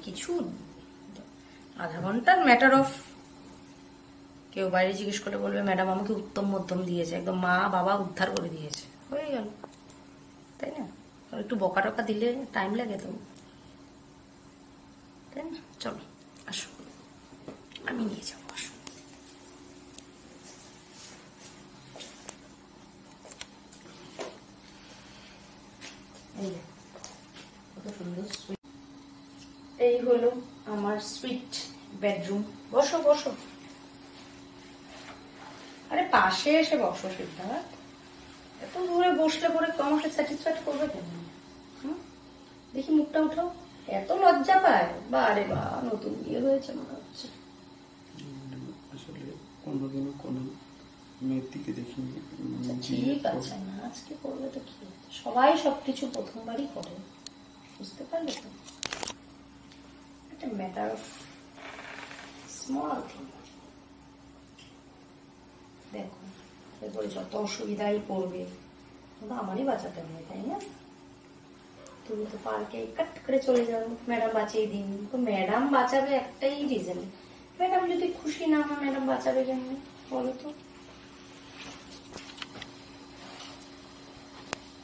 কিছু আধা ঘন্টার ম্যাটার অফ। কেউ বাইরে জিজ্ঞেস করে বলবে ম্যাডাম আমাকে উত্তম মধ্যম দিয়েছে, একদম মা বাবা উদ্ধার করে দিয়েছে, হয়ে গেল, তাই না? একটু বকা টকা দিলে টাইম লাগে তো, তাই না? চলো আসো, আমি নিয়ে যাবো, আসো। এই হলো আমার সুইট বেডরুম। বসো বসো, আরে পাশে এসে বসো। সিদ্ধার্থ, এত দূরে বসলে পরে আমাকে স্যাটিসফাইড করবে কেন? দেখি মুখটা উঠাও। এত লজ্জা পায়? বারে বা, নতুন বিয়ে হয়েছে মনে হচ্ছে। আসলে কোনোদিনও কোনো মেয়ের দিকে দেখিনি। ঠিক আছে না, আজকে করবে তো কি, সবাই সবকিছু প্রথমবারই করে, বুঝতে পারলে তো? একটা ম্যাটার অফ স্মল থিং। দেখো, এরপরে যত অসুবিধাই পড়বে আমারই বাঁচাতে হবে, তাই না? তুমি তো পার্কে কাট করে চলে যাবো, ম্যাডাম বাঁচিয়ে দিন। তো ম্যাডাম বাঁচাবে একটাই রিজন, ম্যাডাম যদি খুশি না হয় ম্যাডাম বাঁচাবে কেন বলো তো?